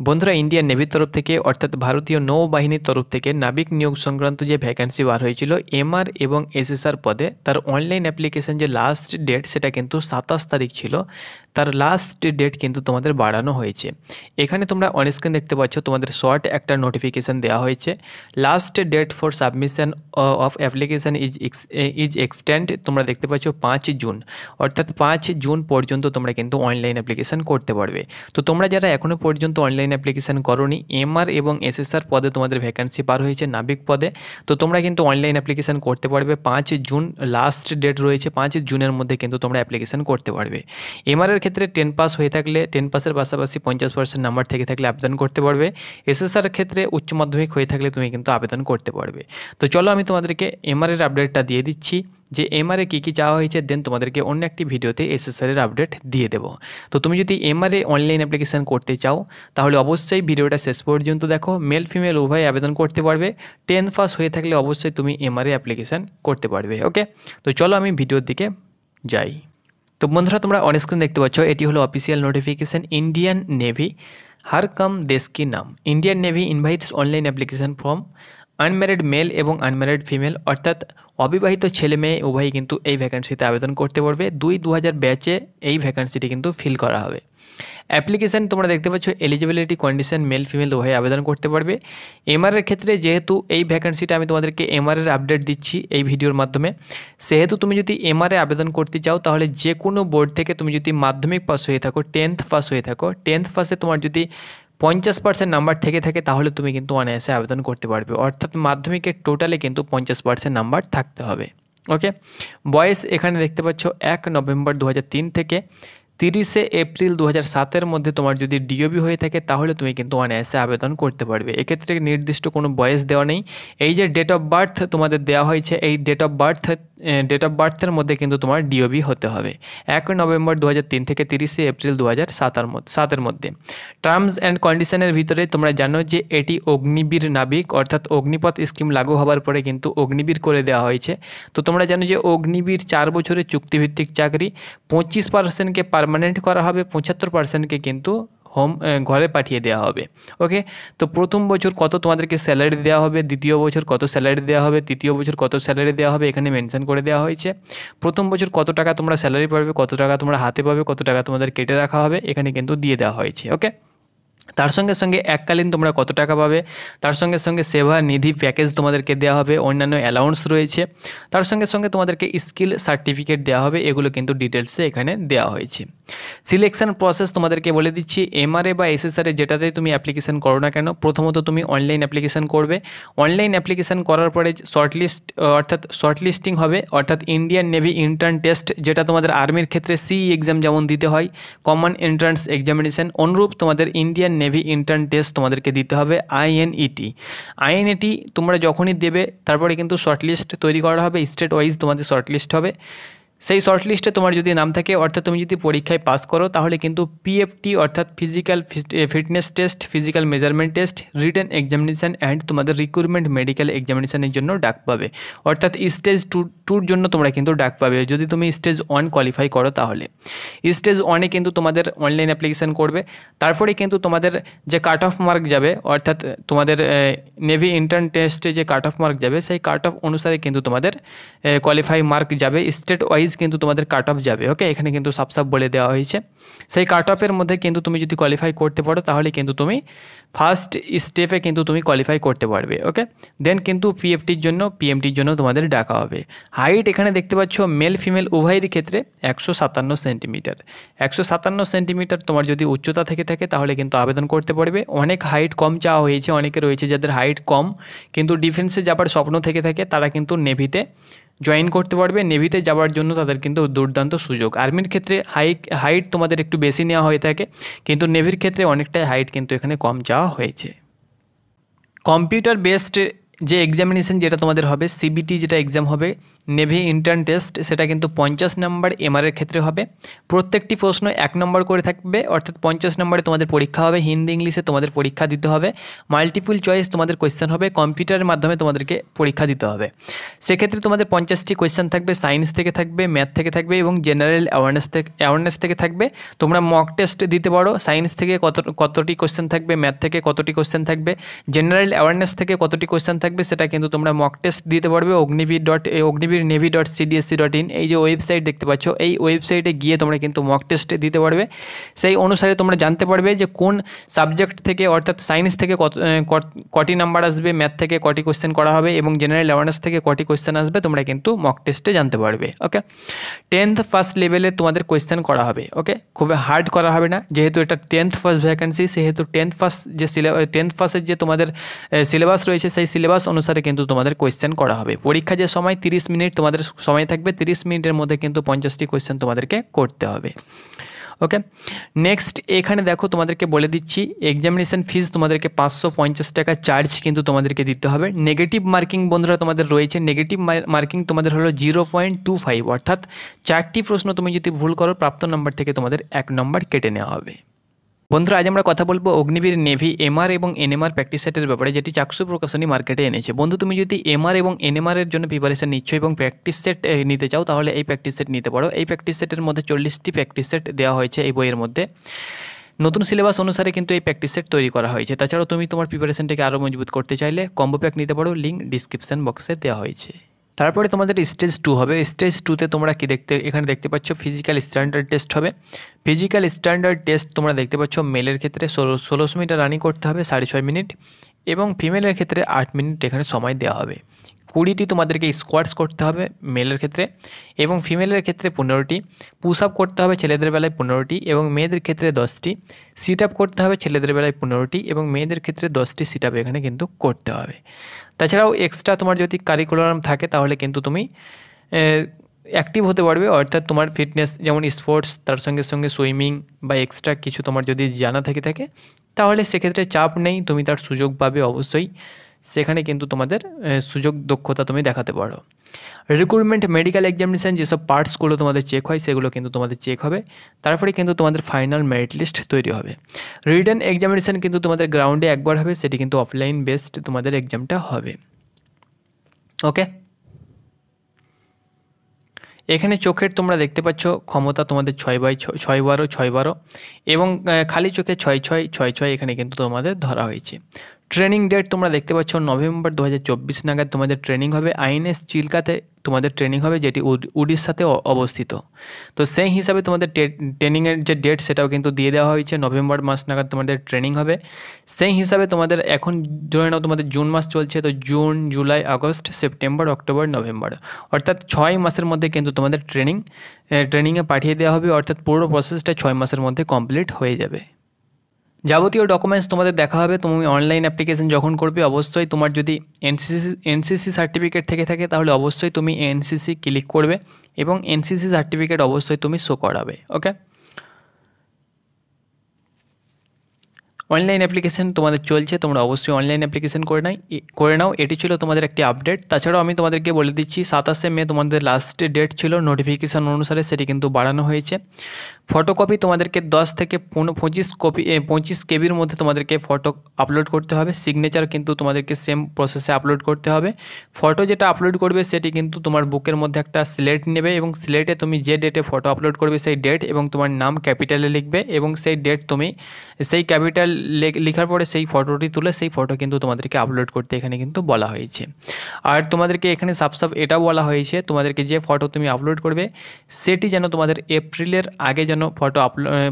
বন্ধুরা, ইন্ডিয়ান নেভির তরফ থেকে অর্থাৎ ভারতীয় নৌবাহিনীর তরফ থেকে নাবিক নিয়োগ সংক্রান্ত যে ভ্যাকেন্সি বার হয়েছিল এমআর এবং এসএসআর পদে, তার অনলাইন অ্যাপ্লিকেশন যে লাস্ট ডেট সেটা কিন্তু 27 তারিখ ছিল। তার লাস্ট ডেট কিন্তু তোমাদের বাড়ানো হয়েছে। এখানে তোমরা অনস্ক্রিন দেখতে পাচ্ছ তোমাদের শর্ট একটা নোটিফিকেশান দেওয়া হয়েছে। Last date for submission of application is extend. তোমরা দেখতে পাচ্ছ 5 জুন, অর্থাৎ 5 জুন পর্যন্ত তোমরা কিন্তু অনলাইন অ্যাপ্লিকেশান করতে পারবে। তো তোমরা যারা এখনও পর্যন্ত অনলাইন অ্যাপ্লিকেশান করোনি, এমআর এবং এসএসআর পদে তোমাদের ভ্যাকেন্সি পার হয়েছে নাবিক পদে, তো তোমরা কিন্তু অনলাইন অ্যাপ্লিকেশান করতে পারবে। 5 জুন লাস্ট ডেট রয়েছে, 5 জুনের মধ্যে কিন্তু তোমরা অ্যাপ্লিকেশান করতে পারবে। এমআরের ক্ষেত্রে 10 পাস হয়ে থাকলে, 10 পাসের পাশাপাশি 50% নাম্বার থেকে থাকলে আবেদন করতে পারবে। এসএসআর ক্ষেত্রে উচ্চ মাধ্যমিক হয়ে থাকলে তুমি কিন্তু আবেদন করতে পারবে। তো চলো আমি তোমাদেরকে এমআরের আপডেটটা দিয়ে দিচ্ছি যে এমআরএ কী চাওয়া হয়েছে, দেন তোমাদেরকে অন্য একটি ভিডিওতে এসএসআরের আপডেট দিয়ে দেবো। তো তুমি যদি এমআরএ অনলাইন অ্যাপ্লিকেশান করতে চাও তাহলে অবশ্যই ভিডিওটা শেষ পর্যন্ত দেখো। মেল ফিমেল উভয় আবেদন করতে পারবে। 10 পাস হয়ে থাকলে অবশ্যই তুমি এমআরএ অ্যাপ্লিকেশান করতে পারবে। ওকে, তো চলো আমি ভিডিওর দিকে যাই। তো বন্ধুরা, তোমরা অনস্ক্রিন দেখতে পাচ্ছ এটি হলো অফিসিয়াল নোটিফিকেশান। ইন্ডিয়ান নেভি হার কাম দেশ কি নাম। Indian navy invites online application from unmarried mail এবং আনম্যারিড ফিমেল, অর্থাৎ অবিবাহিত ছেলে মেয়ে উভয়ই কিন্তু এই ভ্যাকেন্সিতে আবেদন করতে পারবে। 2000 ব্যাচে এই ভ্যাকেন্সিটি কিন্তু ফিল করা হবে। অ্যাপ্লিকেশান তোমরা দেখতে পাচ্ছ এলিজিবিলিটি কন্ডিশন, মেল ফিমেল উভয় আবেদন করতে পারবে। এমআরের ক্ষেত্রে যেহেতু এই ভ্যাকেন্সিটা আমি তোমাদেরকে এমআরের আপডেট দিচ্ছি এই ভিডিওর মাধ্যমে, সেহেতু তুমি যদি এমআরএ আবেদন করতে চাও তাহলে যে কোনো বোর্ড থেকে তুমি যদি মাধ্যমিক পাস হয়ে থাকো, 10th পাস হয়ে থাকো, 10th পাসে তোমার যদি 50% নাম্বার থেকে থাকে তাহলে তুমি কিন্তু অনায়াসে আবেদন করতে পারবে। অর্থাৎ মাধ্যমিকের টোটালে কিন্তু 50% নাম্বার থাকতে হবে। ওকে, বয়স এখানে দেখতে পাচ্ছ 1 নভেম্বর 2003 থেকে 30 এপ্রিল 2007 মধ্যে তোমার যদি ডিওবি হয়ে থাকে তাহলে তুমি কিন্তু অনায়াসে আবেদন করতে পারবে। এক্ষেত্রে নির্দিষ্ট কোনো বয়স দেওয়া নেই। এই যে ডেট অফ বার্থ তোমাদের দেওয়া হয়েছে, এই ডেট অফ বার্থের মধ্যে কিন্তু তোমার ডিওবি হতে হবে 1 নভেম্বর 2003 থেকে 30 এপ্রিল 2007 মধ্যে। টার্মস অ্যান্ড কন্ডিশনের ভিতরে তোমরা জানো যে এটি অগ্নিবীর নাবিক, অর্থাৎ অগ্নিপথ স্কিম লাগু হওয়ার পরে কিন্তু অগ্নিবীর করে দেওয়া হয়েছে। তো তোমরা জানো যে অগ্নিবীর 4 বছরের চুক্তিভিত্তিক চাকরি, 25%কে পার্মানেন্ট করা হবে, 75%কে কিন্তু ঘরে পাঠিয়ে দেওয়া হবে। ওকে, তো প্রথম বছর কত তোমাদেরকে স্যালারি দেওয়া হবে, দ্বিতীয় বছর কত স্যালারি দেওয়া হবে, তৃতীয় বছর কত স্যালারি দেওয়া হবে এখানে মেনশন করে দেওয়া হয়েছে। প্রথম বছর কত টাকা তোমরা স্যালারি পাবে, কত টাকা তোমরা হাতে পাবে, কত টাকা তোমাদের কেটে রাখা হবে এখানে কিন্তু দিয়ে দেওয়া হয়েছে। ওকে, তার সঙ্গে সঙ্গে এককালীন তোমরা কত টাকা পাবে, তার সঙ্গে সঙ্গে সেবা নিধি প্যাকেজ তোমাদেরকে দেওয়া হবে, অন্যান্য অ্যালাউন্স রয়েছে, তার সঙ্গে সঙ্গে তোমাদেরকে স্কিল সার্টিফিকেট দেওয়া হবে, এগুলো কিন্তু ডিটেলসে এখানে দেওয়া হয়েছে। সিলেকশন প্রসেস তোমাদেরকে বলে দিচ্ছি। এমআরএ বা এসএসআরে যেটাতে তুমি অ্যাপ্লিকেশান করো না কেন, প্রথমত তুমি অনলাইন অ্যাপ্লিকেশান করবে। অনলাইন অ্যাপ্লিকেশান করার পরে শর্টলিস্টিং হবে, অর্থাৎ ইন্ডিয়ান নেভি ইন্টার্ন টেস্ট, যেটা তোমাদের আর্মির ক্ষেত্রে সিই এক্সাম যেমন দিতে হয়, কমন এন্ট্রান্স এক্সামিনেশন, অনুরূপ তোমাদের ইন্ডিয়ান নেভি ইন্টার্ন টেস্ট তোমাদেরকে দিতে হবে আইএনইটি। তোমরা যখনই দেবে তারপরে কিন্তু শর্টলিস্ট তৈরি করা হবে, স্টেট ওয়াইজ তোমাদের শর্টলিস্ট হবে। সেই শর্টলিস্টে তোমার যদি নাম থাকে, অর্থাৎ তুমি যদি পরীক্ষায় পাস করো তাহলে কিন্তু পিএফটি অর্থাৎ physical fitness test, physical measurement test, written examination and তোমাদের রিক্রুটমেন্ট মেডিকেল এক্সামিনেশানের জন্য ডাক পাবে। অর্থাৎ স্টেজ 2-র জন্য তোমরা কিন্তু ডাক পাবে যদি তুমি স্টেজ 1 কোয়ালিফাই করো তাহলে। স্টেজ 1-এ কিন্তু তোমাদের অনলাইন অ্যাপ্লিকেশান করবে, তারপরে কিন্তু তোমাদের যে কাট অফ মার্ক যাবে, অর্থাৎ তোমাদের নেভি ইন্টার্ন টেস্টে যে কাট অফ মার্ক যাবে সেই কাট অফ অনুসারে কিন্তু তোমাদের কোয়ালিফাই মার্ক যাবে, স্টেট ওয়াইজ কিন্তু তোমাদের কাট অফ যাবে। ওকে, এখানে কিন্তু সাব বলে দেওয়া হয়েছে। সেই কাট অফের মধ্যে কিন্তু তুমি যদি কোয়ালিফাই করতে পারো তাহলে কিন্তু তুমি ফার্স্ট স্টেপে কিন্তু তুমি কোয়ালিফাই করতে পারবে। ওকে, দেন কিন্তু পিএমটির জন্য তোমাদের ডাকা হবে। হাইট এখানে দেখতে পাচ্ছ মেল ফিমেল উভয়েরই ক্ষেত্রে 157 সেন্টিমিটার। 157 সেন্টিমিটার তোমার যদি উচ্চতা থেকে থাকে তাহলে কিন্তু আবেদন করতে পারবে। অনেক হাইট কম চাওয়া হয়েছে, অনেকে রয়েছে যাদের হাইট কম কিন্তু ডিফেন্সে যাবার স্বপ্ন থেকে থাকে, তারা কিন্তু নেভিতে জয়েন করতে পারবে। নেভিতে যাওয়ার জন্য তাদের কিন্তু দুর্দান্ত সুযোগ। আর্মির ক্ষেত্রে হাইট তোমাদের একটু বেশি নেওয়া হয়ে থাকে, কিন্তু নেভির ক্ষেত্রে অনেকটাই হাইট কিন্তু এখানে কম চাওয়া হয়েছে। কম্পিউটার বেসড যে এক্সামিনেশন যেটা তোমাদের হবে, সিবিটি যেটা এক্সাম হবে, নেভি ইন্টার্ন টেস্ট সেটা কিন্তু 50 নম্বর এমআরের ক্ষেত্রে হবে। প্রত্যেকটি প্রশ্ন 1 নম্বর করে থাকবে, অর্থাৎ 50 নম্বরে তোমাদের পরীক্ষা হবে। হিন্দি ইংলিশে তোমাদের পরীক্ষা দিতে হবে। মাল্টিপল চয়েস তোমাদের কোয়েশ্চেন হবে, কম্পিউটারের মাধ্যমে তোমাদেরকে পরীক্ষা দিতে হবে। সেক্ষেত্রে তোমাদের 50টি কোয়েশ্চেন থাকবে, সায়েন্স থেকে থাকবে, ম্যাথ থেকে থাকবে এবং জেনারেল অ্যাওয়ারনেস থেকে থাকবে। তোমরা মক টেস্ট দিতে পারো, সায়েন্স থেকে কতটি কোয়েশ্চেন থাকবে, ম্যাথ থেকে কতটি কোয়েশ্চেন থাকবে, জেনারেল অ্যাওয়ারনেস থেকে কতটি কোয়েশ্চেন থাকবে, সেটা কিন্তু তোমরা মক টেস্ট দিতে পারবে অগ্নিবীর.navy.cdsc.in এই যে ওয়েবসাইট দেখতে পাচ্ছ, এই ওয়েবসাইটে গিয়ে তোমরা কিন্তু মক টেস্ট দিতে পারবে। সেই অনুসারে তোমরা জানতে পারবে যে কোন সাবজেক্ট থেকে, অর্থাৎ সায়েন্স থেকে কটি নাম্বার আসবে, ম্যাথ থেকে কটি কোয়েশ্চেন করা হবে এবং জেনারেল অ্যাওয়ারনেস থেকে কটি কোয়েশ্চেন আসবে, তোমরা কিন্তু মক টেস্টে জানতে পারবে। ওকে, 10th ফার্স্ট লেভেলে তোমাদের কোয়েশ্চেন করা হবে। ওকে, খুব হার্ড করা হবে না, যেহেতু এটা 10th ফার্স্ট ভ্যাকেন্সি, সেহেতু 10th ফার্স্টের যে তোমাদের সিলেবাস রয়েছে সেই সিলেবাস অনুসারে কিন্তু তোমাদের কোয়েশ্চেন করা হবে। পরীক্ষা যে সময় 30 মিনিট তোমাদের সময় থাকবে, 30 মিনিটের মধ্যে কিন্তু 50টি কোয়েশ্চেন তোমাদেরকে করতে হবে। ওকে, নেক্সট এখানে দেখো তোমাদেরকে বলে দিচ্ছি এক্সামিনেশন ফিজ তোমাদেরকে 550 টাকা চার্জ কিন্তু তোমাদেরকে দিতে হবে। নেগেটিভ মার্কিং বন্ধুরা তোমাদের রয়েছে, নেগেটিভ মার্কিং তোমাদের হলো 0.25, অর্থাৎ 4টি প্রশ্ন তুমি যদি ভুল করো প্রাপ্ত নম্বর থেকে তোমাদের 1 নম্বর কেটে নেওয়া হবে। বন্ধুরা আজ আমরা কথা বলবো অগ্নিবীর নেভি এমআর এবং এনএমআর প্র্যাকটিস সেটের ব্যাপারে, যেটি চাকসু প্রকাশনী মার্কেটে এনেছে। বন্ধু তুমি যদি এমআর এবং এনএমআর এর জন্য প্রিপারেশন নিচ্ছ এবং প্র্যাকটিস সেট নিতে চাও, তাহলে এই প্র্যাকটিস সেট নিতে পারো। এই প্র্যাকটিস সেটের মধ্যে 40টি প্র্যাকটিস সেট দেওয়া হয়েছে এই বইয়ের মধ্যে। নতুন সিলেবাস অনুসারে কিন্তু এই প্র্যাকটিস সেট তৈরি করা হয়েছে। তাছাড়াও তুমি তোমার প্রিপারেশনটাকে আরও মজবুত করতে চাইলে কম্বো প্যাক নিতে পারো, লিঙ্ক ডিসক্রিপশন বক্সে দেওয়া হয়েছে। তারপরে তোমাদের স্টেজ 2 হবে। স্টেজ 2তে তোমরা কি এখানে দেখতে পাচ্ছ ফিজিক্যাল স্ট্যান্ডার্ড টেস্ট হবে। ফিজিক্যাল স্ট্যান্ডার্ড টেস্ট তোমরা দেখতে পাচ্ছ মেলের ক্ষেত্রে 1600 মিটার রানিং করতে হবে 6.5 মিনিট এবং ফিমেলের ক্ষেত্রে 8 মিনিট এখানে সময় দেওয়া হবে। 20টি তোমাদেরকে স্কোয়াটস করতে হবে মেলের ক্ষেত্রে এবং ফিমেলের ক্ষেত্রে 15টি। পুশ আপ করতে হবে ছেলেদের বেলায় 15টি এবং মেয়েদের ক্ষেত্রে 10টি। সিট আপ করতে হবে ছেলেদের বেলায় 15টি এবং মেয়েদের ক্ষেত্রে 10টি সিট আপ এখানে কিন্তু করতে হবে। তাছাড়াও এক্সট্রা তোমার যদি কারিকুলাম থাকে তাহলে কিন্তু তুমি অ্যাক্টিভ হতে পারবে, অর্থাৎ তোমার ফিটনেস যেমন স্পোর্টস, তার সঙ্গে সঙ্গে সুইমিং বা এক্সট্রা কিছু তোমার যদি জানা থাকে তাহলে সেক্ষেত্রে চাপ নেই, তুমি তার সুযোগ পাবে অবশ্যই। সেখানে কিন্তু তোমাদের সুযোগ দক্ষতা তুমি দেখাতে পারো। রিক্রুটমেন্ট মেডিকেল এক্সামিনেশান যেসব পার্টসগুলো তোমাদের চেক হয় সেগুলো কিন্তু তোমাদের চেক হবে। তারপরে কিন্তু তোমাদের ফাইনাল মেরিট লিস্ট তৈরি হবে। রিটেন এক্সামিনেশান কিন্তু তোমাদের গ্রাউন্ডে একবার হবে, সেটি কিন্তু অফলাইন বেসড তোমাদের এক্সামটা হবে। ওকে, এখানে চোখের তোমরা দেখতে পাচ্ছ ক্ষমতা তোমাদের 6/6 এবং খালি চোখে 6/6 এখানে কিন্তু তোমাদের ধরা হয়েছে। ট্রেনিং ডেট তোমরা দেখতে পাচ্ছ নভেম্বর 2024 নাগাদ তোমাদের ট্রেনিং হবে। আইএনএস চিল্কাতে তোমাদের ট্রেনিং হবে, যেটি উড়িষ্যাতে অবস্থিত। তো সেই হিসাবে তোমাদের ট্রেনিংয়ের যে ডেট সেটাও কিন্তু দিয়ে দেওয়া হয়েছে, নভেম্বর মাস নাগাদ তোমাদের ট্রেনিং হবে। সেই হিসাবে তোমাদের এখন ধরে নাও তোমাদের জুন মাস চলছে, তো June, July, August, September, October, November, অর্থাৎ 6 মাসের মধ্যে কিন্তু তোমাদের ট্রেনিংয়ে পাঠিয়ে দেওয়া হবে, অর্থাৎ পুরো প্রসেসটা 6 মাসের মধ্যে কমপ্লিট হয়ে যাবে। যাবতীয় ডকুমেন্টস তোমাদের দেখা হবে। তুমি অনলাইন অ্যাপ্লিকেশন যখন করবে অবশ্যই তোমার যদি এনসিসি সার্টিফিকেট থেকে থাকে তাহলে অবশ্যই তুমি এনসিসি ক্লিক করবে এবং এনসিসি সার্টিফিকেট অবশ্যই তুমি শো করাবে। ওকে, অনলাইন অ্যাপ্লিকেশন তোমাদের চলছে, তোমরা অবশ্যই অনলাইন অ্যাপ্লিকেশন করে নাও। এটি ছিল তোমাদের একটি আপডেট। তাছাড়াও আমি তোমাদেরকে বলে দিচ্ছি 27শে মে তোমাদের লাস্ট ডেট ছিল, নোটিফিকেশান অনুসারে সেটি কিন্তু বাড়ানো হয়েছে। ফটোকপি তোমাদেরকে 10 থেকে 25 কেবির মধ্যে তোমাদেরকে ফটো আপলোড করতে হবে। সিগনেচার কিন্তু তোমাদেরকে সেম প্রসেসে আপলোড করতে হবে। ফটো যেটা আপলোড করবে সেটি কিন্তু তোমার বুকের মধ্যে একটা স্লেট নেবে এবং স্লেটে তুমি যে ডেটে ফটো আপলোড করবে সেই ডেট এবং তোমার নাম ক্যাপিটালে লিখবে এবং সেই ডেট তুমি সেই ক্যাপিটাল লেখার পরে সেই ফটোটি তুলে সেই ফটো কিন্তু তোমাদেরকে আপলোড করতে এখানে কিন্তু বলা হয়েছে। আর তোমাদেরকে এখানে সাফ এটাও বলা হয়েছে তোমাদেরকে যে ফটো তুমি আপলোড করবে সেটি যেন তোমাদের এপ্রিলের আগে যেন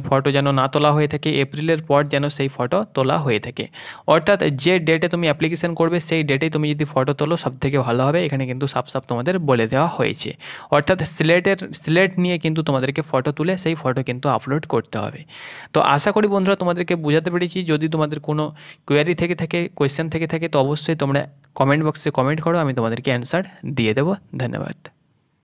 ফটো যেন না তোলা হয়ে থাকে, এপ্রিলের পর যেন সেই ফটো তোলা হয়ে থাকে। অর্থাৎ যে ডেটে তুমি অ্যাপ্লিকেশন করবে সেই ডেটে তুমি যদি ফটো তোলো সবথেকে ভালো হবে, এখানে কিন্তু সাফ তোমাদের বলে দেওয়া হয়েছে। অর্থাৎ স্লেট নিয়ে কিন্তু তোমাদেরকে ফটো তুলে সেই ফটো কিন্তু আপলোড করতে হবে। তো আশা করি বন্ধুরা তোমাদেরকে বোঝাতে পেরেছি। যদি তোমাদের কোনো কোয়েরি থেকে থাকে, কোয়েশ্চেন থেকে থাকে, তো অবশ্যই তোমরা কমেন্ট বক্সে কমেন্ট করো, আমি তোমাদেরকে অ্যান্সার দিয়ে দেবো। ধন্যবাদ।